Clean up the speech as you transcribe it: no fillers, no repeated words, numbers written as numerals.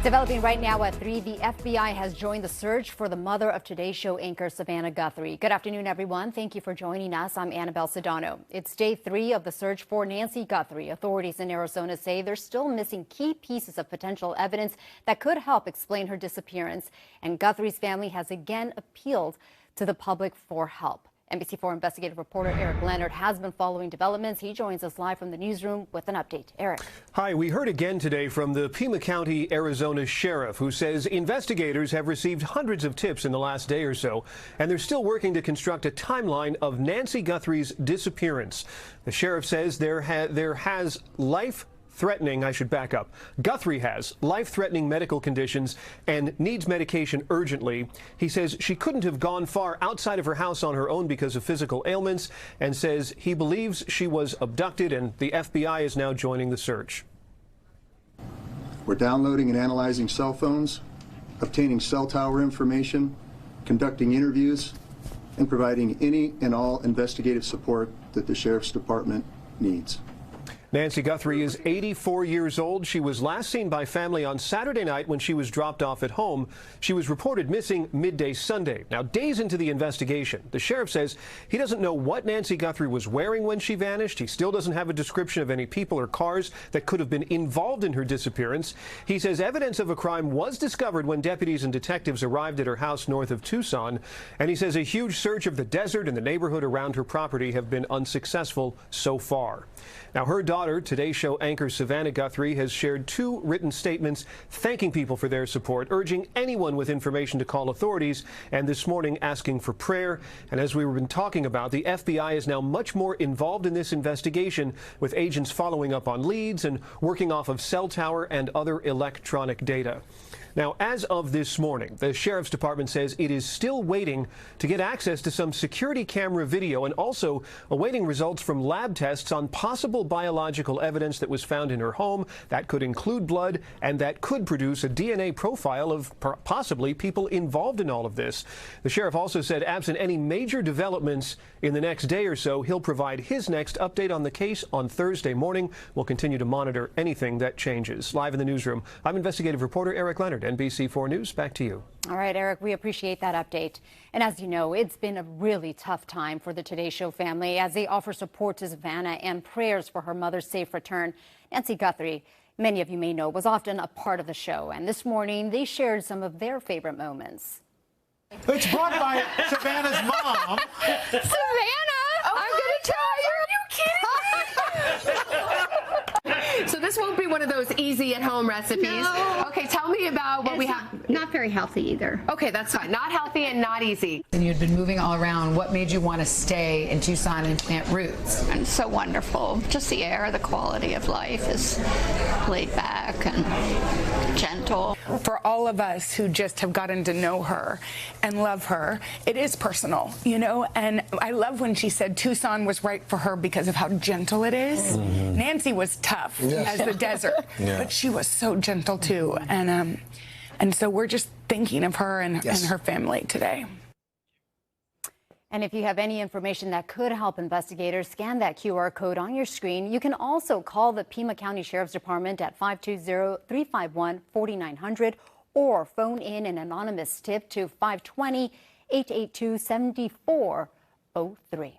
Developing right now at 3, the FBI has joined the search for the mother of Today Show anchor Savannah Guthrie. Good afternoon, everyone. Thank you for joining us. I'm Annabelle Sedano. It's day 3 of the search for Nancy Guthrie. Authorities in Arizona say they're still missing key pieces of potential evidence that could help explain her disappearance. And Guthrie's family has again appealed to the public for help. NBC4 investigative reporter Eric Leonard has been following developments. He joins us live from the newsroom with an update. Eric. Hi, we heard again today from the Pima County, Arizona sheriff, who says investigators have received hundreds of tips in the last day or so, and they're still working to construct a timeline of Nancy Guthrie's disappearance. The sheriff says Guthrie has life-threatening medical conditions and needs medication urgently. He says she couldn't have gone far outside of her house on her own because of physical ailments, and says he believes she was abducted, and the FBI is now joining the search. We're downloading and analyzing cell phones, obtaining cell tower information, conducting interviews, and providing any and all investigative support that the Sheriff's Department needs. Nancy Guthrie is 84 years old. She was last seen by family on Saturday night when she was dropped off at home. She was reported missing midday Sunday. Now, days into the investigation, the sheriff says he doesn't know what Nancy Guthrie was wearing when she vanished. He still doesn't have a description of any people or cars that could have been involved in her disappearance. He says evidence of a crime was discovered when deputies and detectives arrived at her house north of Tucson. And he says a huge search of the desert and the neighborhood around her property have been unsuccessful so far. Now, her daughter, Today Show anchor Savannah Guthrie, has shared 2 written statements thanking people for their support, urging anyone with information to call authorities, and this morning asking for prayer. And as we've been talking about, the FBI is now much more involved in this investigation, with agents following up on leads and working off of cell tower and other electronic data. Now, as of this morning, the Sheriff's Department says it is still waiting to get access to some security camera video and also awaiting results from lab tests on possible biological evidence that was found in her home. That could include blood, and that could produce a DNA profile of possibly people involved in all of this. The sheriff also said absent any major developments in the next day or so, he'll provide his next update on the case on Thursday morning. We'll continue to monitor anything that changes. Live in the newsroom, I'm investigative reporter Eric Leonard. NBC4 News, back to you. All right, Eric, we appreciate that update. And as you know, it's been a really tough time for the Today Show family as they offer support to Savannah and prayers for her mother's safe return. Nancy Guthrie, many of you may know, was often a part of the show. And this morning, they shared some of their favorite moments. It's brought by Savannah's mom. Savannah, I'm going to tell you. Are you kidding me? So this won't be one of those easy at-home recipes. No. Okay, tell me about what we have. Not very healthy either. Okay, that's fine. Not healthy and not easy. And you'd been moving all around. What made you want to stay in Tucson and plant roots? And so wonderful. Just the air, the quality of life is laid back and gentle. For all of us who just have gotten to know her and love her, it is personal, you know, and I love when she said Tucson was right for her because of how gentle it is. Mm-hmm. Nancy was tough as the desert, but she was so gentle too. And so we're just thinking of her and her family today. And if you have any information that could help investigators, scan that QR code on your screen. You can also call the Pima County Sheriff's Department at 520-351-4900 or phone in an anonymous tip to 520-882-7403.